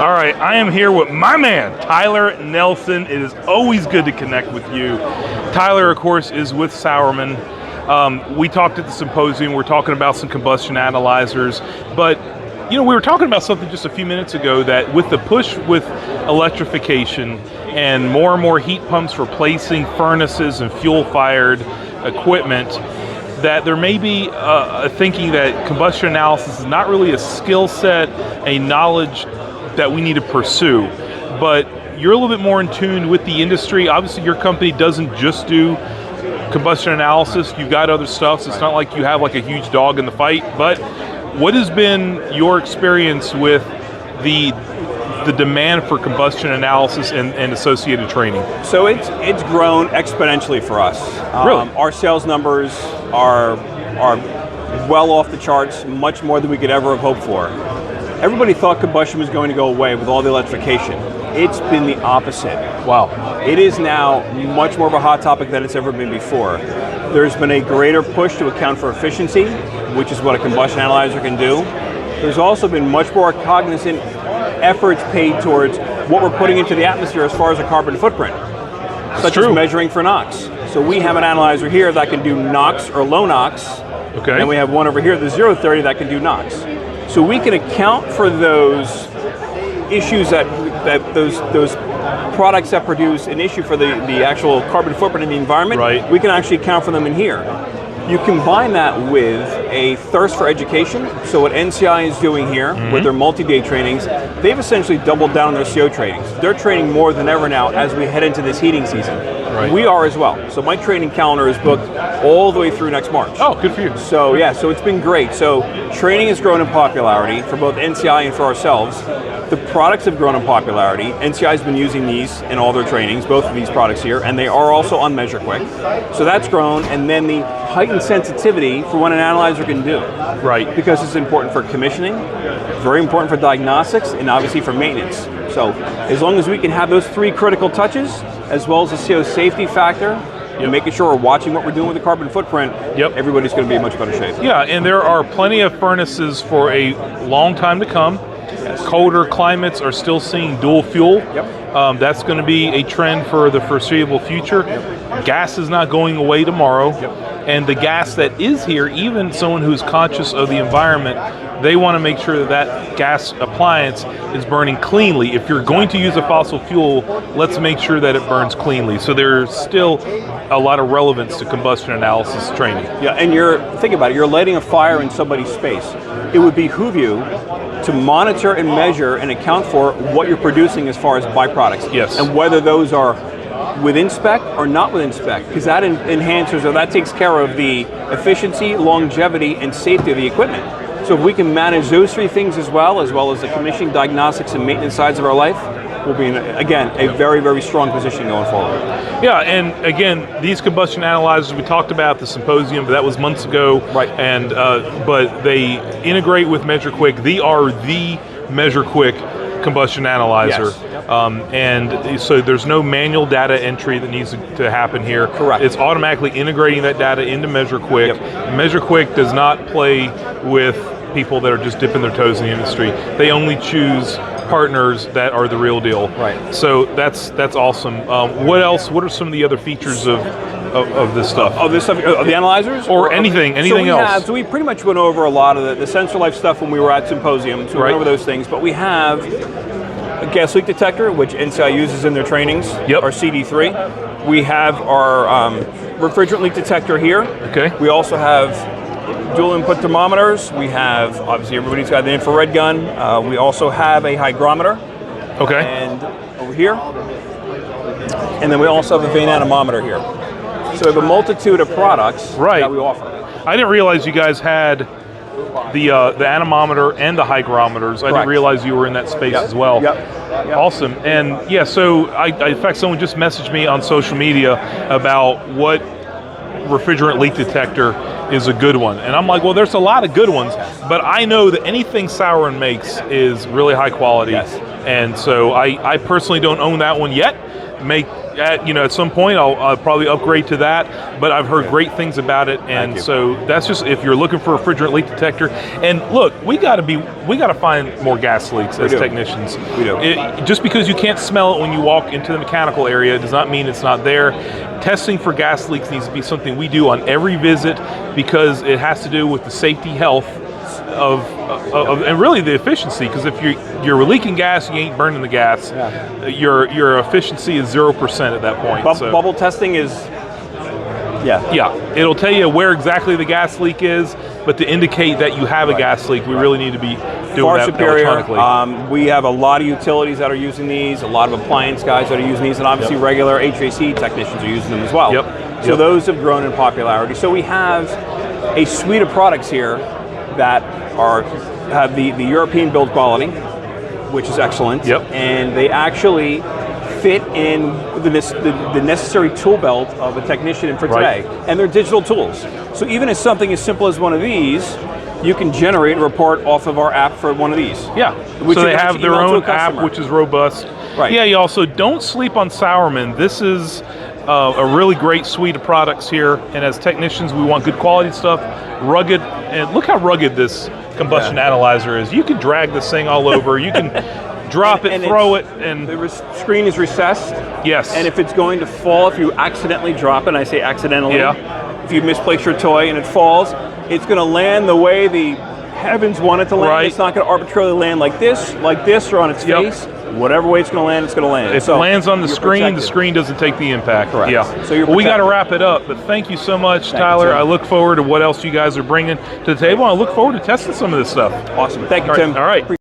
All right, I am here with my man, Tyler Nelson. It is always good to connect with you. Tyler, of course, is with Sauermann. We talked at the symposium. We're talking about some combustion analyzers, but we were talking about something just a few minutes ago that with the push with electrification and more heat pumps replacing furnaces and fuel-fired equipment, that there may be a thinking that combustion analysis is not really a skill set, a knowledge that we need to pursue. But you're a little bit more in tune with the industry. Obviously, your company doesn't just do combustion analysis. You've got other stuff, so it's not like you have like a huge dog in the fight. But what has been your experience with the demand for combustion analysis and associated training? So it's grown exponentially for us. Really? Our sales numbers are well off the charts, much more than we could ever have hoped for. Everybody thought combustion was going to go away with all the electrification. It's been the opposite. Wow. It is now much more of a hot topic than it's ever been before. There's been a greater push to account for efficiency, which is what a combustion analyzer can do. There's also been much more cognizant efforts paid towards what we're putting into the atmosphere as far as a carbon footprint, such as measuring for NOx. So we have an analyzer here that can do NOx or low NOx, and we have one over here, the 030, that can do NOx. So we can account for those issues that those products that produce an issue for the actual carbon footprint in the environment. Right. We can actually account for them in here. You combine that with a thirst for education. So what NCI is doing here with their multi-day trainings, they've essentially doubled down on their CO trainings. They're training more than ever now as we head into this heating season. Right. We are as well. So my training calendar is booked all the way through next March. Oh, good for you. So yeah, so it's been great. So training has grown in popularity for both NCI and for ourselves. The products have grown in popularity. NCI has been using these in all their trainings, both of these products here, and they are also on MeasureQuick. So that's grown, and then the heightened sensitivity for what an analyzer can do. Right. Because it's important for commissioning, very important for diagnostics, and obviously for maintenance. So as long as we can have those three critical touches, as well as the CO safety factor, and making sure we're watching what we're doing with the carbon footprint, everybody's going to be in much better shape. Yeah, and there are plenty of furnaces for a long time to come. Colder climates are still seeing dual fuel. That's going to be a trend for the foreseeable future. Gas is not going away tomorrow. And the gas that is here, even someone who's conscious of the environment, they want to make sure that that gas appliance is burning cleanly. If you're going to use a fossil fuel, let's make sure that it burns cleanly. So there's still a lot of relevance to combustion analysis training. Yeah, and think about it, you're lighting a fire in somebody's space. It would behoove you to monitor and measure and account for what you're producing as far as byproducts. Yes. And whether those are within spec or not within spec, because that enhances or that takes care of the efficiency, longevity, and safety of the equipment. So if we can manage those three things as well as the commissioning, diagnostics, and maintenance sides of our life, we'll be in, again, a very, very strong position going forward. Yeah, and again, these combustion analyzers, we talked about at the symposium, but that was months ago. Right. And but they integrate with MeasureQuick. They are the MeasureQuick combustion analyzer. Yes. And so there's no manual data entry that needs to happen here. Correct. It's automatically integrating that data into MeasureQuick. MeasureQuick does not play with people that are just dipping their toes in the industry. They only choose partners that are the real deal. Right. So that's awesome. What else? What are some of the other features of this stuff? Of this stuff, of the analyzers? Or anything else? So we pretty much went over a lot of the sensor life stuff when we were at Symposium, so we went over those things, but we have a gas leak detector, which NCI uses in their trainings, our CD3. We have our refrigerant leak detector here. Okay. We also have dual input thermometers. We have, obviously everybody's got the infrared gun. We also have a hygrometer. Okay. And over here. And then we also have a vein anemometer here. So we have a multitude of products that we offer. I didn't realize you guys had the anemometer and the hygrometers. I didn't realize you were in that space as well. Awesome. And yeah, so in fact, someone just messaged me on social media about what refrigerant leak detector is a good one. And I'm like, well, there's a lot of good ones, but I know that anything Sauermann makes is really high quality. And so I personally don't own that one yet. at some point I'll probably upgrade to that, but I've heard great things about it, and so that's just if you're looking for a refrigerant leak detector. And look, we got to find more gas leaks as technicians. We do. Just because you can't smell it when you walk into the mechanical area does not mean it's not there. Testing for gas leaks needs to be something we do on every visit because it has to do with the safety, health of and really the efficiency. Because if you're leaking gas, you ain't burning the gas. Yeah. Your efficiency is 0% at that point. Bubble testing is. Yeah, it'll tell you where exactly the gas leak is, but to indicate that you have a gas leak, we really need to be doing Far that superior. electronically. We have a lot of utilities that are using these, a lot of appliance guys that are using these, and obviously regular HVAC technicians are using them as well. So those have grown in popularity. So we have a suite of products here that have the European build quality, which is excellent, and they actually fit in the necessary tool belt of a technician for today. And they're digital tools. So even as something as simple as one of these, you can generate a report off of our app for one of these. So they have their own app, which is robust. Yeah, you also don't sleep on Sauermann. This is a really great suite of products here, and as technicians, we want good quality stuff, rugged, and look how rugged this combustion analyzer is. You can drag this thing all over. You can drop it, throw it, and the screen is recessed. Yes. And if it's going to fall, if you accidentally drop it, and I say accidentally, if you misplace your toy and it falls, it's going to land the way the heavens want it to land. It's not going to arbitrarily land like this, or on its face. Whatever way it's going to land, it's going to land. If it lands on the screen doesn't take the impact. Correct. So we got to wrap it up, but thank you so much, Tyler. I look forward to what else you guys are bringing to the table. I look forward to testing some of this stuff. Awesome. Thank you, Tim. All right.